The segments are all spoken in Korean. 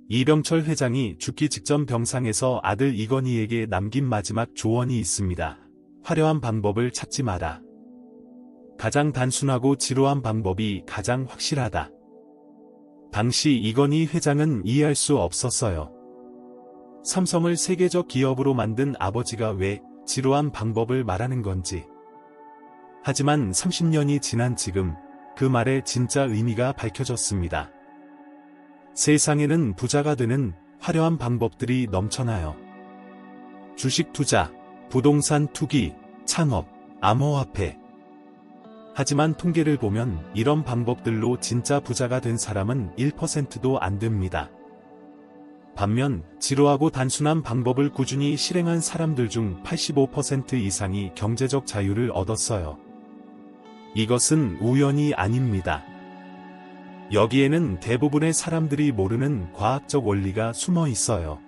이병철 회장이 죽기 직전 병상에서 아들 이건희에게 남긴 마지막 조언이 있습니다. 화려한 방법을 찾지 마라. 가장 단순하고 지루한 방법이 가장 확실하다. 당시 이건희 회장은 이해할 수 없었어요. 삼성을 세계적 기업으로 만든 아버지가 왜 지루한 방법을 말하는 건지. 하지만 30년이 지난 지금 그 말의 진짜 의미가 밝혀졌습니다. 세상에는 부자가 되는 화려한 방법들이 넘쳐나요. 주식 투자, 부동산 투기, 창업, 암호화폐. 하지만 통계를 보면 이런 방법들로 진짜 부자가 된 사람은 1%도 안 됩니다. 반면 지루하고 단순한 방법을 꾸준히 실행한 사람들 중 85% 이상이 경제적 자유를 얻었어요. 이것은 우연이 아닙니다. 여기에는 대부분의 사람들이 모르는 과학적 원리가 숨어 있어요.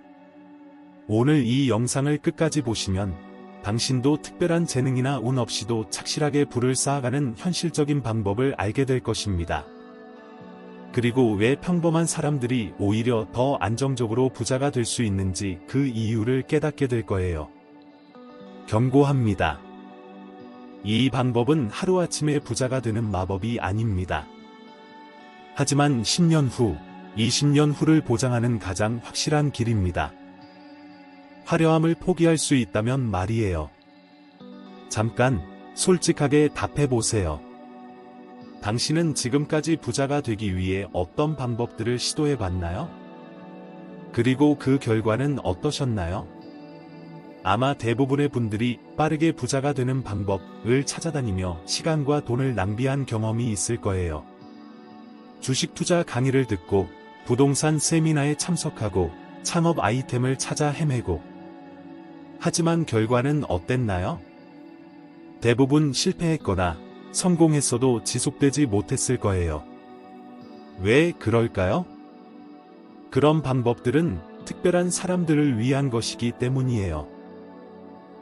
오늘 이 영상을 끝까지 보시면 당신도 특별한 재능이나 운 없이도 착실하게 부를 쌓아가는 현실적인 방법을 알게 될 것입니다. 그리고 왜 평범한 사람들이 오히려 더 안정적으로 부자가 될 수 있는지 그 이유를 깨닫게 될 거예요. 경고합니다. 이 방법은 하루아침에 부자가 되는 마법이 아닙니다. 하지만 10년 후, 20년 후를 보장하는 가장 확실한 길입니다. 화려함을 포기할 수 있다면 말이에요. 잠깐, 솔직하게 답해보세요. 당신은 지금까지 부자가 되기 위해 어떤 방법들을 시도해봤나요? 그리고 그 결과는 어떠셨나요? 아마 대부분의 분들이 빠르게 부자가 되는 방법을 찾아다니며 시간과 돈을 낭비한 경험이 있을 거예요. 주식 투자 강의를 듣고, 부동산 세미나에 참석하고, 창업 아이템을 찾아 헤매고. 하지만 결과는 어땠나요? 대부분 실패했거나 성공했어도 지속되지 못했을 거예요. 왜 그럴까요? 그런 방법들은 특별한 사람들을 위한 것이기 때문이에요.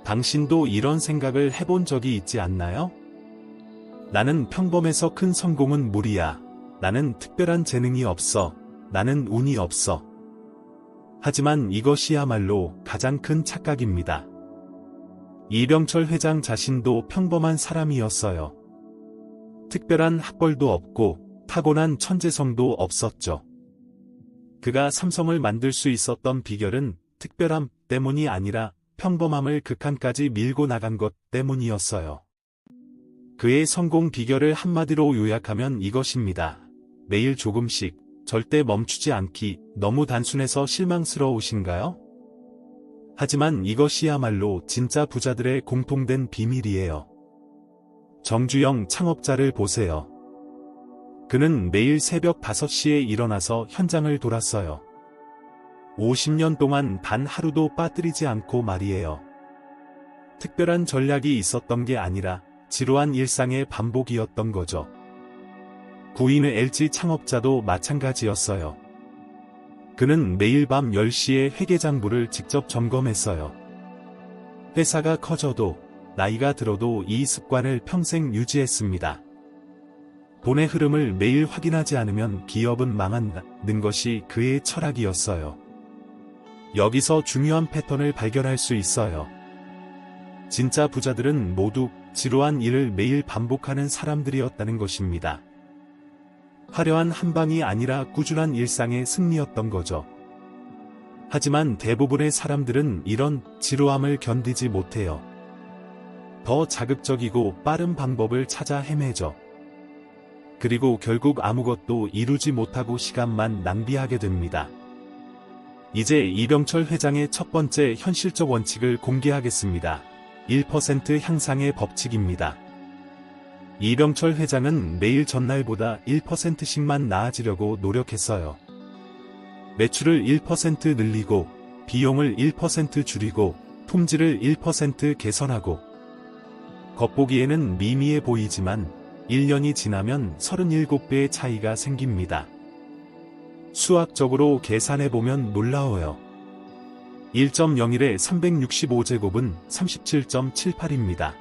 당신도 이런 생각을 해본 적이 있지 않나요? 나는 평범해서 큰 성공은 무리야. 나는 특별한 재능이 없어. 나는 운이 없어. 하지만 이것이야말로 가장 큰 착각입니다. 이병철 회장 자신도 평범한 사람이었어요. 특별한 학벌도 없고 타고난 천재성도 없었죠. 그가 삼성을 만들 수 있었던 비결은 특별함 때문이 아니라 평범함을 극한까지 밀고 나간 것 때문이었어요. 그의 성공 비결을 한마디로 요약하면 이것입니다. 매일 조금씩, 절대 멈추지 않기. 너무 단순해서 실망스러우신가요? 하지만 이것이야말로 진짜 부자들의 공통된 비밀이에요. 정주영 창업자를 보세요. 그는 매일 새벽 5시에 일어나서 현장을 돌았어요. 50년 동안 단 하루도 빠뜨리지 않고 말이에요. 특별한 전략이 있었던 게 아니라 지루한 일상의 반복이었던 거죠. 구인의 LG 창업자도 마찬가지였어요. 그는 매일 밤 10시에 회계장부를 직접 점검했어요. 회사가 커져도 나이가 들어도 이 습관을 평생 유지했습니다. 돈의 흐름을 매일 확인하지 않으면 기업은 망한다는 것이 그의 철학이었어요. 여기서 중요한 패턴을 발견할 수 있어요. 진짜 부자들은 모두 지루한 일을 매일 반복하는 사람들이었다는 것입니다. 화려한 한방이 아니라 꾸준한 일상의 승리였던 거죠. 하지만 대부분의 사람들은 이런 지루함을 견디지 못해요. 더 자극적이고 빠른 방법을 찾아 헤매죠. 그리고 결국 아무것도 이루지 못하고 시간만 낭비하게 됩니다. 이제 이병철 회장의 첫 번째 현실적 원칙을 공개하겠습니다. 1% 향상의 법칙입니다. 이병철 회장은 매일 전날보다 1%씩만 나아지려고 노력했어요. 매출을 1% 늘리고, 비용을 1% 줄이고, 품질을 1% 개선하고. 겉보기에는 미미해 보이지만 1년이 지나면 37배의 차이가 생깁니다. 수학적으로 계산해보면 놀라워요. 1.01의 365제곱은 37.78입니다.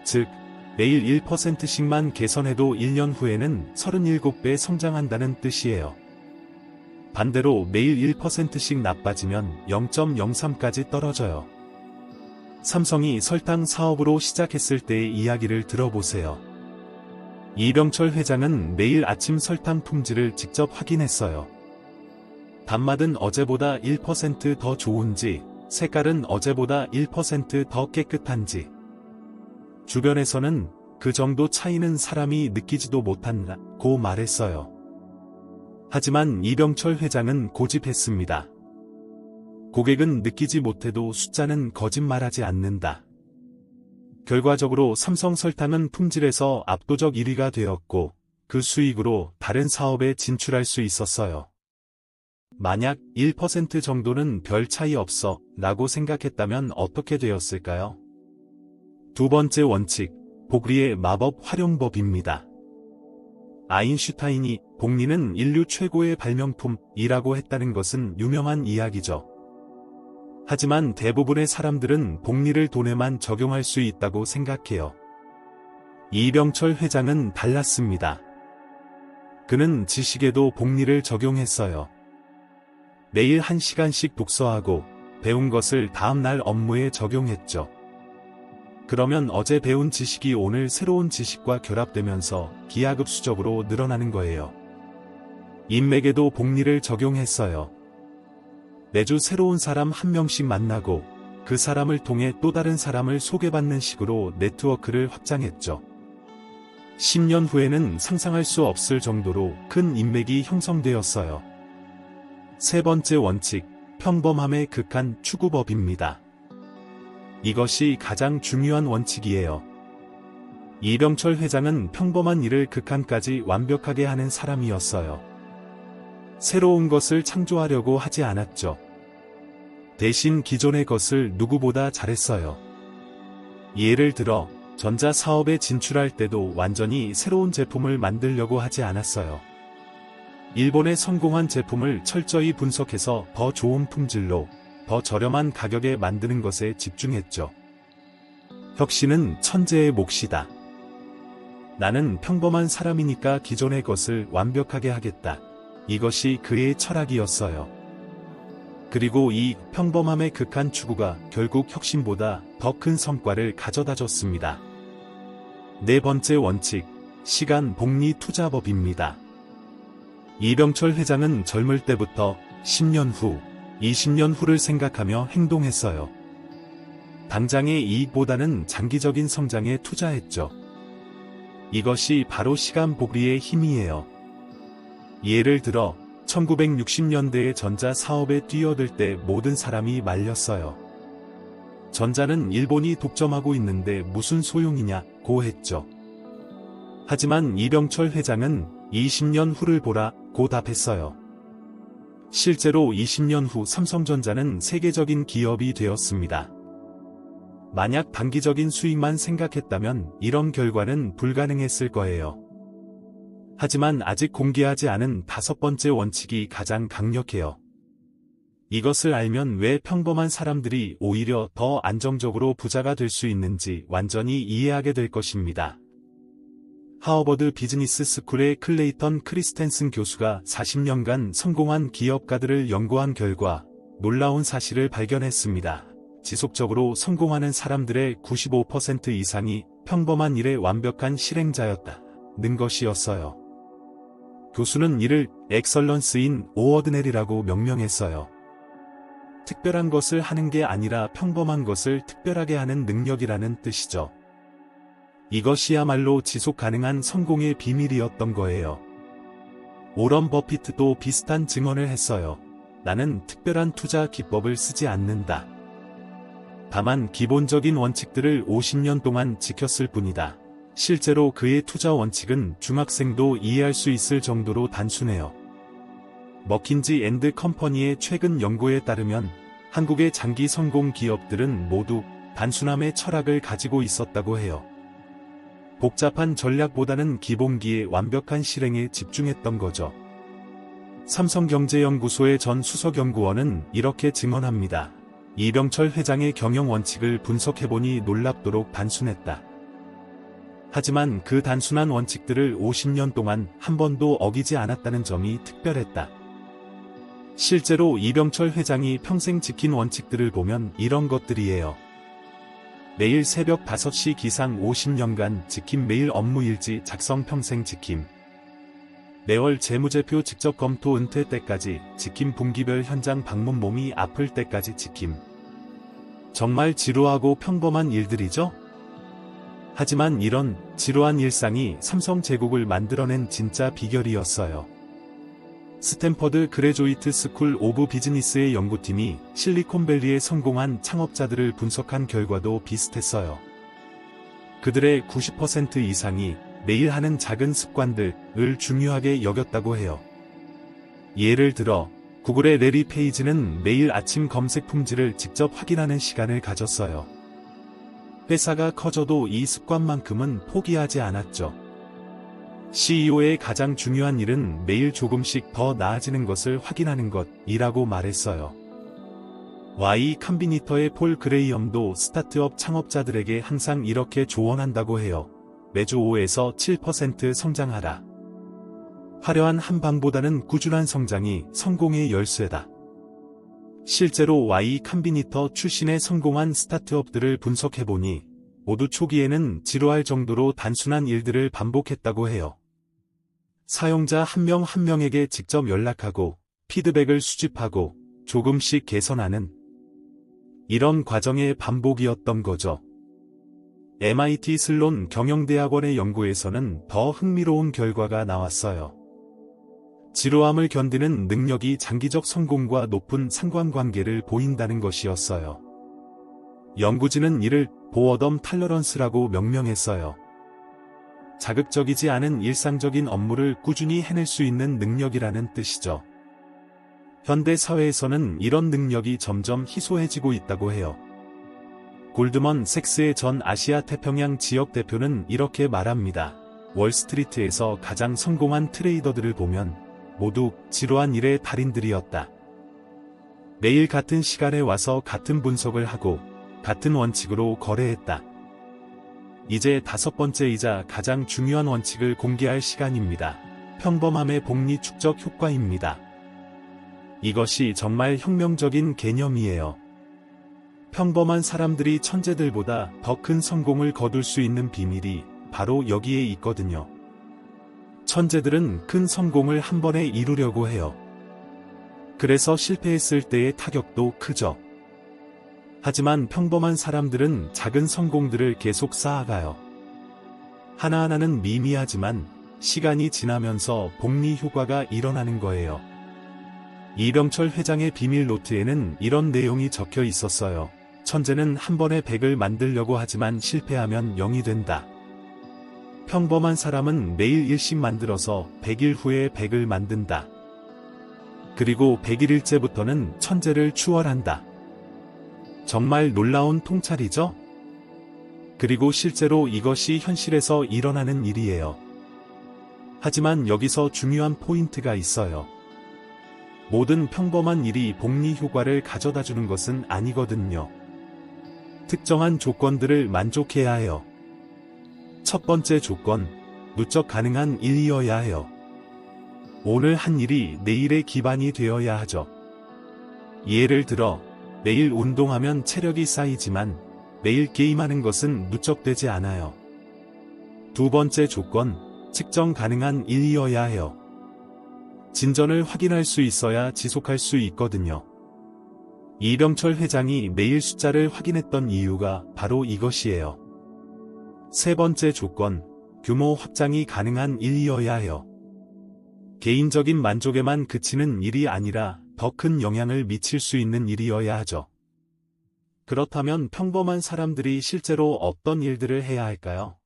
즉, 매일 1%씩만 개선해도 1년 후에는 37배 성장한다는 뜻이에요. 반대로 매일 1%씩 나빠지면 0.03까지 떨어져요. 삼성이 설탕 사업으로 시작했을 때의 이야기를 들어보세요. 이병철 회장은 매일 아침 설탕 품질을 직접 확인했어요. 단맛은 어제보다 1%더 좋은지, 색깔은 어제보다 1%더 깨끗한지. 주변에서는 그 정도 차이는 사람이 느끼지도 못한다고 말했어요. 하지만 이병철 회장은 고집했습니다. 고객은 느끼지 못해도 숫자는 거짓말하지 않는다. 결과적으로 삼성 설탕은 품질에서 압도적 1위가 되었고, 그 수익으로 다른 사업에 진출할 수 있었어요. 만약 1% 정도는 별 차이 없어 라고 생각했다면 어떻게 되었을까요? 두 번째 원칙, 복리의 마법 활용법입니다. 아인슈타인이 복리는 인류 최고의 발명품이라고 했다는 것은 유명한 이야기죠. 하지만 대부분의 사람들은 복리를 돈에만 적용할 수 있다고 생각해요. 이병철 회장은 달랐습니다. 그는 지식에도 복리를 적용했어요. 매일 1시간씩 독서하고 배운 것을 다음날 업무에 적용했죠. 그러면 어제 배운 지식이 오늘 새로운 지식과 결합되면서 기하급수적으로 늘어나는 거예요. 인맥에도 복리를 적용했어요. 매주 새로운 사람 한 명씩 만나고 그 사람을 통해 또 다른 사람을 소개받는 식으로 네트워크를 확장했죠. 10년 후에는 상상할 수 없을 정도로 큰 인맥이 형성되었어요. 세 번째 원칙, 평범함의 극한 추구법입니다. 이것이 가장 중요한 원칙이에요. 이병철 회장은 평범한 일을 극한까지 완벽하게 하는 사람이었어요. 새로운 것을 창조하려고 하지 않았죠. 대신 기존의 것을 누구보다 잘했어요. 예를 들어 전자 사업에 진출할 때도 완전히 새로운 제품을 만들려고 하지 않았어요. 일본의 성공한 제품을 철저히 분석해서 더 좋은 품질로 더 저렴한 가격에 만드는 것에 집중했죠. 혁신은 천재의 몫이다. 나는 평범한 사람이니까 기존의 것을 완벽하게 하겠다. 이것이 그의 철학이었어요. 그리고 이 평범함의 극한 추구가 결국 혁신보다 더 큰 성과를 가져다 줬습니다. 네 번째 원칙, 시간 복리 투자법입니다. 이병철 회장은 젊을 때부터 10년 후, 20년 후를 생각하며 행동했어요. 당장의 이익보다는 장기적인 성장에 투자했죠. 이것이 바로 시간 복리의 힘이에요. 예를 들어 1960년대에 전자 사업에 뛰어들 때 모든 사람이 말렸어요. 전자는 일본이 독점하고 있는데 무슨 소용이냐고 했죠. 하지만 이병철 회장은 20년 후를 보라고 답했어요. 실제로 20년 후 삼성전자는 세계적인 기업이 되었습니다. 만약 단기적인 수익만 생각했다면 이런 결과는 불가능했을 거예요. 하지만 아직 공개하지 않은 다섯 번째 원칙이 가장 강력해요. 이것을 알면 왜 평범한 사람들이 오히려 더 안정적으로 부자가 될 수 있는지 완전히 이해하게 될 것입니다. 하버드 비즈니스 스쿨의 클레이턴 크리스텐슨 교수가 40년간 성공한 기업가들을 연구한 결과 놀라운 사실을 발견했습니다. 지속적으로 성공하는 사람들의 95% 이상이 평범한 일의 완벽한 실행자였다는 것이었어요. 교수는 이를 엑설런스인 오어드네리라고 명명했어요. 특별한 것을 하는 게 아니라 평범한 것을 특별하게 하는 능력이라는 뜻이죠. 이것이야말로 지속 가능한 성공의 비밀이었던 거예요. 오런 버피트도 비슷한 증언을 했어요. 나는 특별한 투자 기법을 쓰지 않는다. 다만 기본적인 원칙들을 50년 동안 지켰을 뿐이다. 실제로 그의 투자 원칙은 중학생도 이해할 수 있을 정도로 단순해요. 머킨지 앤드 컴퍼니의 최근 연구에 따르면 한국의 장기 성공 기업들은 모두 단순함의 철학을 가지고 있었다고 해요. 복잡한 전략보다는 기본기의 완벽한 실행에 집중했던 거죠. 삼성경제연구소의 전 수석연구원은 이렇게 증언합니다. 이병철 회장의 경영 원칙을 분석해보니 놀랍도록 단순했다. 하지만 그 단순한 원칙들을 50년 동안 한 번도 어기지 않았다는 점이 특별했다. 실제로 이병철 회장이 평생 지킨 원칙들을 보면 이런 것들이에요. 매일 새벽 5시 기상 50년간 지킴, 매일 업무일지 작성 평생 지킴. 매월 재무제표 직접 검토 은퇴 때까지 지킴, 분기별 현장 방문, 몸이 아플 때까지 지킴. 정말 지루하고 평범한 일들이죠? 하지만 이런 지루한 일상이 삼성제국을 만들어낸 진짜 비결이었어요. 스탠퍼드 그레조이트 스쿨 오브 비즈니스의 연구팀이 실리콘밸리에 성공한 창업자들을 분석한 결과도 비슷했어요. 그들의 90% 이상이 매일 하는 작은 습관들을 중요하게 여겼다고 해요. 예를 들어 구글의 레리 페이지는 매일 아침 검색 품질을 직접 확인하는 시간을 가졌어요. 회사가 커져도 이 습관만큼은 포기하지 않았죠. CEO의 가장 중요한 일은 매일 조금씩 더 나아지는 것을 확인하는 것이라고 말했어요. Y 컴비니터의 폴 그레이엄도 스타트업 창업자들에게 항상 이렇게 조언한다고 해요. 매주 5에서 7% 성장하라. 화려한 한방보다는 꾸준한 성장이 성공의 열쇠다. 실제로 Y 컴비니터 출신의 성공한 스타트업들을 분석해보니 모두 초기에는 지루할 정도로 단순한 일들을 반복했다고 해요. 사용자 한 명 한 명에게 직접 연락하고 피드백을 수집하고 조금씩 개선하는 이런 과정의 반복이었던 거죠. MIT 슬론 경영대학원의 연구에서는 더 흥미로운 결과가 나왔어요. 지루함을 견디는 능력이 장기적 성공과 높은 상관관계를 보인다는 것이었어요. 연구진은 이를 보어덤 탈러런스라고 명명했어요. 자극적이지 않은 일상적인 업무를 꾸준히 해낼 수 있는 능력이라는 뜻이죠. 현대 사회에서는 이런 능력이 점점 희소해지고 있다고 해요. 골드먼 삭스의 전 아시아 태평양 지역 대표는 이렇게 말합니다. 월스트리트에서 가장 성공한 트레이더들을 보면 모두 지루한 일의 달인들이었다. 매일 같은 시간에 와서 같은 분석을 하고 같은 원칙으로 거래했다. 이제 5번째이자 가장 중요한 원칙을 공개할 시간입니다. 평범함의 복리 축적 효과입니다. 이것이 정말 혁명적인 개념이에요. 평범한 사람들이 천재들보다 더 큰 성공을 거둘 수 있는 비밀이 바로 여기에 있거든요. 천재들은 큰 성공을 한 번에 이루려고 해요. 그래서 실패했을 때의 타격도 크죠. 하지만 평범한 사람들은 작은 성공들을 계속 쌓아가요. 하나하나는 미미하지만 시간이 지나면서 복리 효과가 일어나는 거예요. 이병철 회장의 비밀 노트에는 이런 내용이 적혀 있었어요. 천재는 한 번에 100을 만들려고 하지만 실패하면 0이 된다. 평범한 사람은 매일 1씩 만들어서 100일 후에 100을 만든다. 그리고 100일째부터는 천재를 추월한다. 정말 놀라운 통찰이죠? 그리고 실제로 이것이 현실에서 일어나는 일이에요. 하지만 여기서 중요한 포인트가 있어요. 모든 평범한 일이 복리 효과를 가져다주는 것은 아니거든요. 특정한 조건들을 만족해야 해요. 첫 번째 조건, 누적 가능한 일이어야 해요. 오늘 한 일이 내일의 기반이 되어야 하죠. 예를 들어 매일 운동하면 체력이 쌓이지만 매일 게임하는 것은 누적되지 않아요. 두 번째 조건, 측정 가능한 일이어야 해요. 진전을 확인할 수 있어야 지속할 수 있거든요. 이병철 회장이 매일 숫자를 확인했던 이유가 바로 이것이에요. 세 번째 조건, 규모 확장이 가능한 일이어야 해요. 개인적인 만족에만 그치는 일이 아니라 더 큰 영향을 미칠 수 있는 일이어야 하죠. 그렇다면 평범한 사람들이 실제로 어떤 일들을 해야 할까요?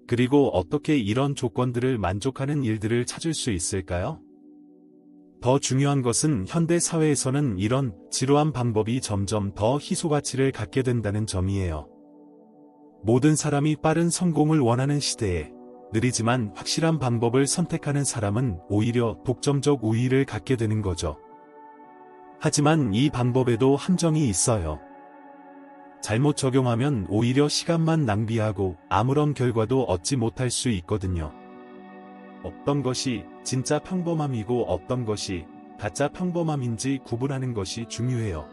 그리고 어떻게 이런 조건들을 만족하는 일들을 찾을 수 있을까요? 더 중요한 것은 현대 사회에서는 이런 지루한 방법이 점점 더 희소가치를 갖게 된다는 점이에요. 모든 사람이 빠른 성공을 원하는 시대에 느리지만 확실한 방법을 선택하는 사람은 오히려 독점적 우위를 갖게 되는 거죠. 하지만 이 방법에도 함정이 있어요. 잘못 적용하면 오히려 시간만 낭비하고 아무런 결과도 얻지 못할 수 있거든요. 어떤 것이 진짜 평범함이고 어떤 것이 가짜 평범함인지 구분하는 것이 중요해요.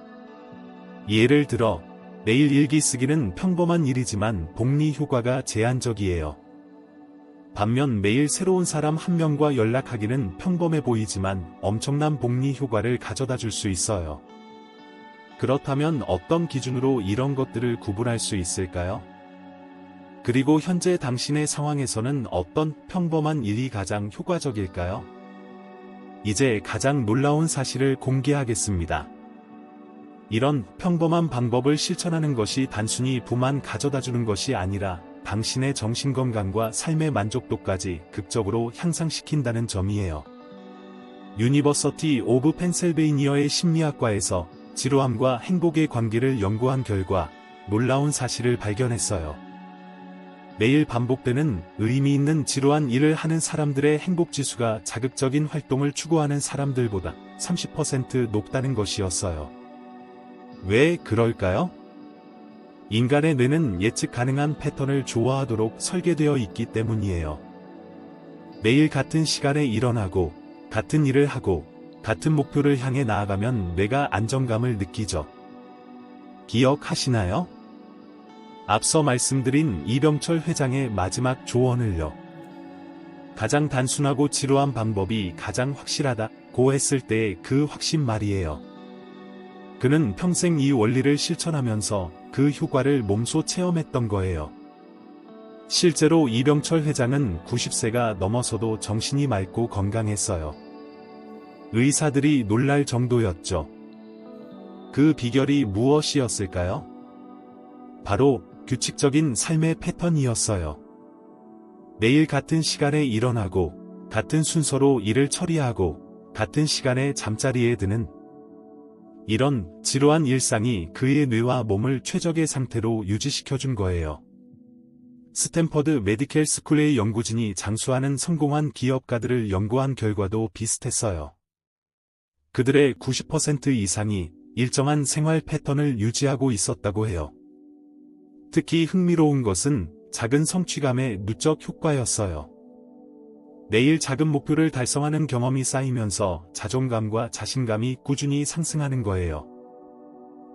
예를 들어, 매일 일기 쓰기는 평범한 일이지만 복리 효과가 제한적이에요. 반면 매일 새로운 사람 한 명과 연락하기는 평범해 보이지만 엄청난 복리 효과를 가져다 줄 수 있어요. 그렇다면 어떤 기준으로 이런 것들을 구분할 수 있을까요? 그리고 현재 당신의 상황에서는 어떤 평범한 일이 가장 효과적일까요? 이제 가장 놀라운 사실을 공개하겠습니다. 이런 평범한 방법을 실천하는 것이 단순히 부만 가져다주는 것이 아니라 당신의 정신건강과 삶의 만족도까지 극적으로 향상시킨다는 점이에요. 유니버시티 오브 펜실베이니아의 심리학과에서 지루함과 행복의 관계를 연구한 결과 놀라운 사실을 발견했어요. 매일 반복되는 의미 있는 지루한 일을 하는 사람들의 행복지수가 자극적인 활동을 추구하는 사람들보다 30% 높다는 것이었어요. 왜 그럴까요? 인간의 뇌는 예측 가능한 패턴을 좋아하도록 설계되어 있기 때문이에요. 매일 같은 시간에 일어나고, 같은 일을 하고, 같은 목표를 향해 나아가면 뇌가 안정감을 느끼죠. 기억하시나요? 앞서 말씀드린 이병철 회장의 마지막 조언을요. 가장 단순하고 지루한 방법이 가장 확실하다고 했을 때의 그 확신 말이에요. 그는 평생 이 원리를 실천하면서 그 효과를 몸소 체험했던 거예요. 실제로 이병철 회장은 90세가 넘어서도 정신이 맑고 건강했어요. 의사들이 놀랄 정도였죠. 그 비결이 무엇이었을까요? 바로 규칙적인 삶의 패턴이었어요. 매일 같은 시간에 일어나고, 같은 순서로 일을 처리하고, 같은 시간에 잠자리에 드는 이런 지루한 일상이 그의 뇌와 몸을 최적의 상태로 유지시켜준 거예요. 스탠퍼드 메디컬 스쿨의 연구진이 장수하는 성공한 기업가들을 연구한 결과도 비슷했어요. 그들의 90% 이상이 일정한 생활 패턴을 유지하고 있었다고 해요. 특히 흥미로운 것은 작은 성취감의 누적 효과였어요. 매일 작은 목표를 달성하는 경험이 쌓이면서 자존감과 자신감이 꾸준히 상승하는 거예요.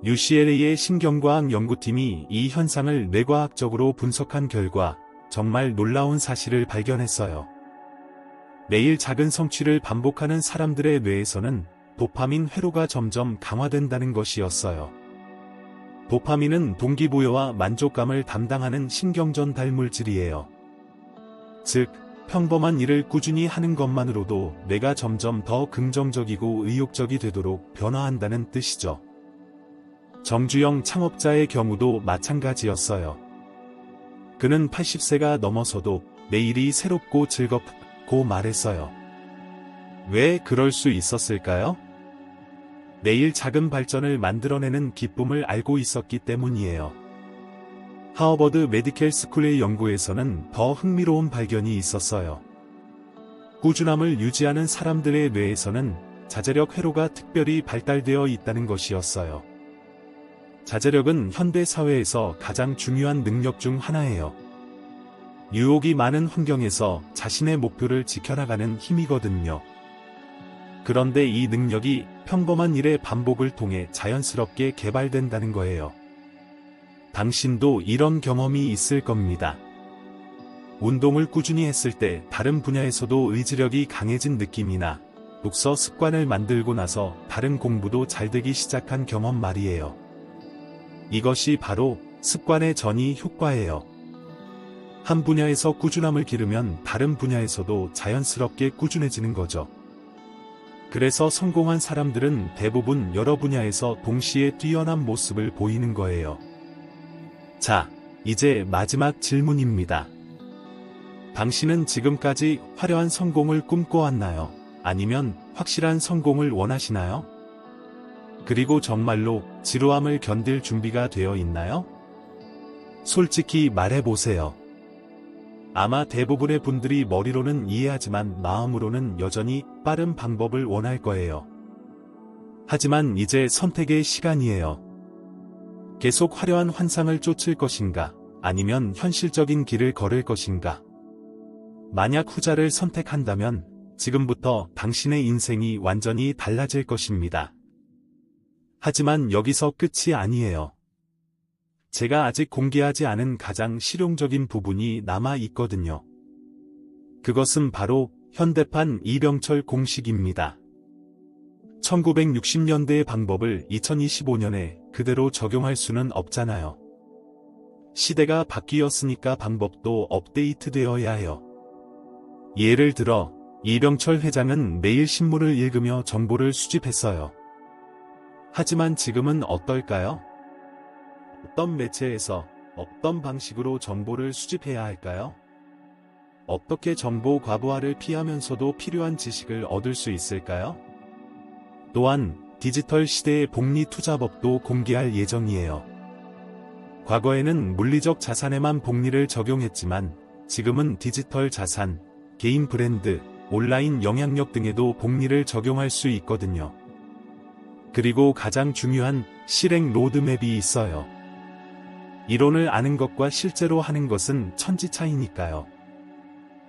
UCLA의 신경과학 연구팀이 이 현상을 뇌과학적으로 분석한 결과 정말 놀라운 사실을 발견했어요. 매일 작은 성취를 반복하는 사람들의 뇌에서는 도파민 회로가 점점 강화된다는 것이었어요. 도파민은 동기부여와 만족감을 담당하는 신경전달 물질이에요. 즉, 평범한 일을 꾸준히 하는 것만으로도 뇌가 점점 더 긍정적이고 의욕적이 되도록 변화한다는 뜻이죠. 정주영 창업자의 경우도 마찬가지였어요. 그는 80세가 넘어서도 매일이 새롭고 즐겁고 말했어요. 왜 그럴 수 있었을까요? 매일 작은 발전을 만들어내는 기쁨을 알고 있었기 때문이에요. 하버드 메디컬 스쿨의 연구에서는 더 흥미로운 발견이 있었어요. 꾸준함을 유지하는 사람들의 뇌에서는 자제력 회로가 특별히 발달되어 있다는 것이었어요. 자제력은 현대 사회에서 가장 중요한 능력 중 하나예요. 유혹이 많은 환경에서 자신의 목표를 지켜나가는 힘이거든요. 그런데 이 능력이 평범한 일의 반복을 통해 자연스럽게 개발된다는 거예요. 당신도 이런 경험이 있을 겁니다. 운동을 꾸준히 했을 때 다른 분야에서도 의지력이 강해진 느낌이나 독서 습관을 만들고 나서 다른 공부도 잘 되기 시작한 경험 말이에요. 이것이 바로 습관의 전이 효과예요. 한 분야에서 꾸준함을 기르면 다른 분야에서도 자연스럽게 꾸준해지는 거죠. 그래서 성공한 사람들은 대부분 여러 분야에서 동시에 뛰어난 모습을 보이는 거예요. 자, 이제 마지막 질문입니다. 당신은 지금까지 화려한 성공을 꿈꿔왔나요? 아니면 확실한 성공을 원하시나요? 그리고 정말로 지루함을 견딜 준비가 되어 있나요? 솔직히 말해보세요. 아마 대부분의 분들이 머리로는 이해하지만 마음으로는 여전히 빠른 방법을 원할 거예요. 하지만 이제 선택의 시간이에요. 계속 화려한 환상을 쫓을 것인가, 아니면 현실적인 길을 걸을 것인가? 만약 후자를 선택한다면 지금부터 당신의 인생이 완전히 달라질 것입니다. 하지만 여기서 끝이 아니에요. 제가 아직 공개하지 않은 가장 실용적인 부분이 남아 있거든요. 그것은 바로 현대판 이병철 공식입니다. 1960년대의 방법을 2025년에 그대로 적용할 수는 없잖아요. 시대가 바뀌었으니까 방법도 업데이트되어야 해요. 예를 들어 이병철 회장은 매일 신문을 읽으며 정보를 수집했어요. 하지만 지금은 어떨까요? 어떤 매체에서 어떤 방식으로 정보를 수집해야 할까요? 어떻게 정보 과부하를 피하면서도 필요한 지식을 얻을 수 있을까요? 또한 디지털 시대의 복리투자법도 공개할 예정이에요. 과거에는 물리적 자산에만 복리를 적용했지만 지금은 디지털 자산, 개인 브랜드, 온라인 영향력 등에도 복리를 적용할 수 있거든요. 그리고 가장 중요한 실행 로드맵이 있어요. 이론을 아는 것과 실제로 하는 것은 천지차이니까요.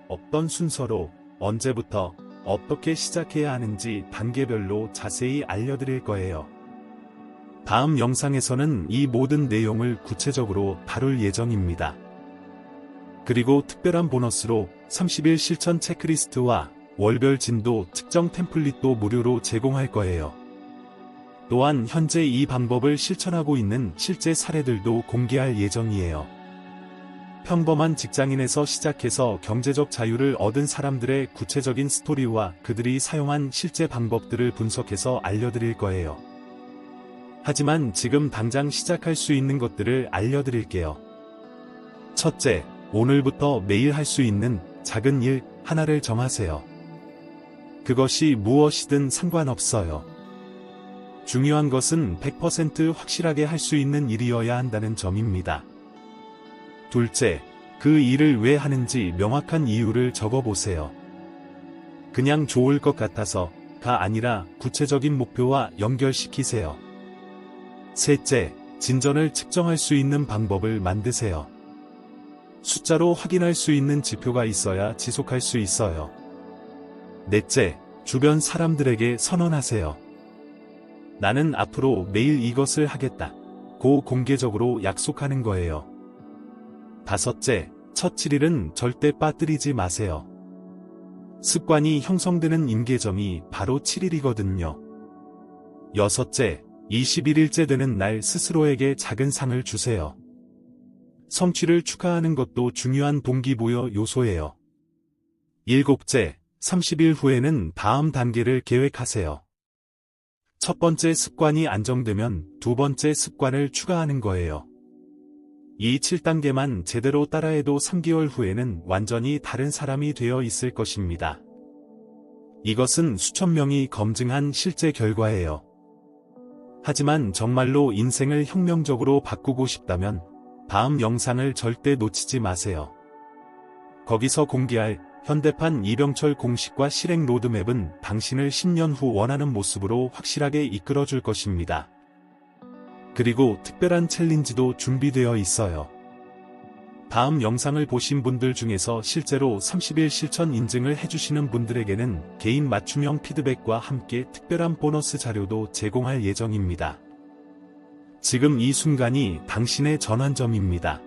어떤 순서로, 언제부터, 어떻게 시작해야 하는지 단계별로 자세히 알려드릴 거예요. 다음 영상에서는 이 모든 내용을 구체적으로 다룰 예정입니다. 그리고 특별한 보너스로 30일 실천 체크리스트와 월별 진도 측정 템플릿도 무료로 제공할 거예요. 또한 현재 이 방법을 실천하고 있는 실제 사례들도 공개할 예정이에요. 평범한 직장인에서 시작해서 경제적 자유를 얻은 사람들의 구체적인 스토리와 그들이 사용한 실제 방법들을 분석해서 알려드릴 거예요. 하지만 지금 당장 시작할 수 있는 것들을 알려드릴게요. 첫째, 오늘부터 매일 할 수 있는 작은 일 하나를 정하세요. 그것이 무엇이든 상관없어요. 중요한 것은 100% 확실하게 할 수 있는 일이어야 한다는 점입니다. 둘째, 그 일을 왜 하는지 명확한 이유를 적어보세요. 그냥 좋을 것 같아서가 아니라 구체적인 목표와 연결시키세요. 셋째, 진전을 측정할 수 있는 방법을 만드세요. 숫자로 확인할 수 있는 지표가 있어야 지속할 수 있어요. 넷째, 주변 사람들에게 선언하세요. 나는 앞으로 매일 이것을 하겠다. 고 공개적으로 약속하는 거예요. 다섯째, 첫 7일은 절대 빠뜨리지 마세요. 습관이 형성되는 임계점이 바로 7일이거든요. 여섯째, 21일째 되는 날 스스로에게 작은 상을 주세요. 성취를 축하하는 것도 중요한 동기부여 요소예요. 일곱째, 30일 후에는 다음 단계를 계획하세요. 첫 번째 습관이 안정되면 두 번째 습관을 추가하는 거예요. 이 7단계만 제대로 따라해도 3개월 후에는 완전히 다른 사람이 되어 있을 것입니다. 이것은 수천 명이 검증한 실제 결과예요. 하지만 정말로 인생을 혁명적으로 바꾸고 싶다면 다음 영상을 절대 놓치지 마세요. 거기서 공개할 현대판 이병철 공식과 실행 로드맵은 당신을 10년 후 원하는 모습으로 확실하게 이끌어줄 것입니다. 그리고 특별한 챌린지도 준비되어 있어요. 다음 영상을 보신 분들 중에서 실제로 30일 실천 인증을 해주시는 분들에게는 개인 맞춤형 피드백과 함께 특별한 보너스 자료도 제공할 예정입니다. 지금 이 순간이 당신의 전환점입니다.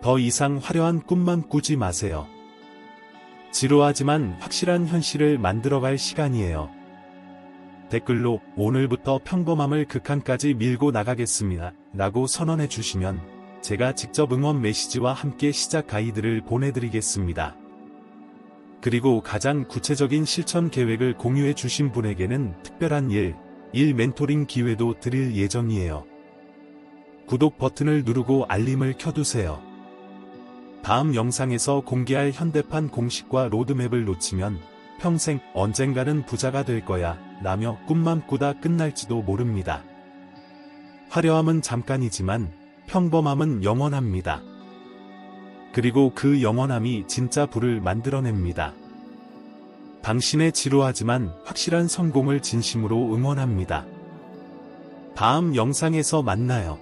더 이상 화려한 꿈만 꾸지 마세요. 지루하지만 확실한 현실을 만들어갈 시간이에요. 댓글로 오늘부터 평범함을 극한까지 밀고 나가겠습니다 라고 선언해 주시면 제가 직접 응원 메시지와 함께 시작 가이드를 보내드리겠습니다. 그리고 가장 구체적인 실천 계획을 공유해 주신 분에게는 특별한 일 멘토링 기회도 드릴 예정이에요. 구독 버튼을 누르고 알림을 켜두세요. 다음 영상에서 공개할 현대판 공식과 로드맵을 놓치면 평생 언젠가는 부자가 될 거야 라며 꿈만 꾸다 끝날지도 모릅니다. 화려함은 잠깐이지만 평범함은 영원합니다. 그리고 그 영원함이 진짜 부를 만들어냅니다. 당신의 지루하지만 확실한 성공을 진심으로 응원합니다. 다음 영상에서 만나요.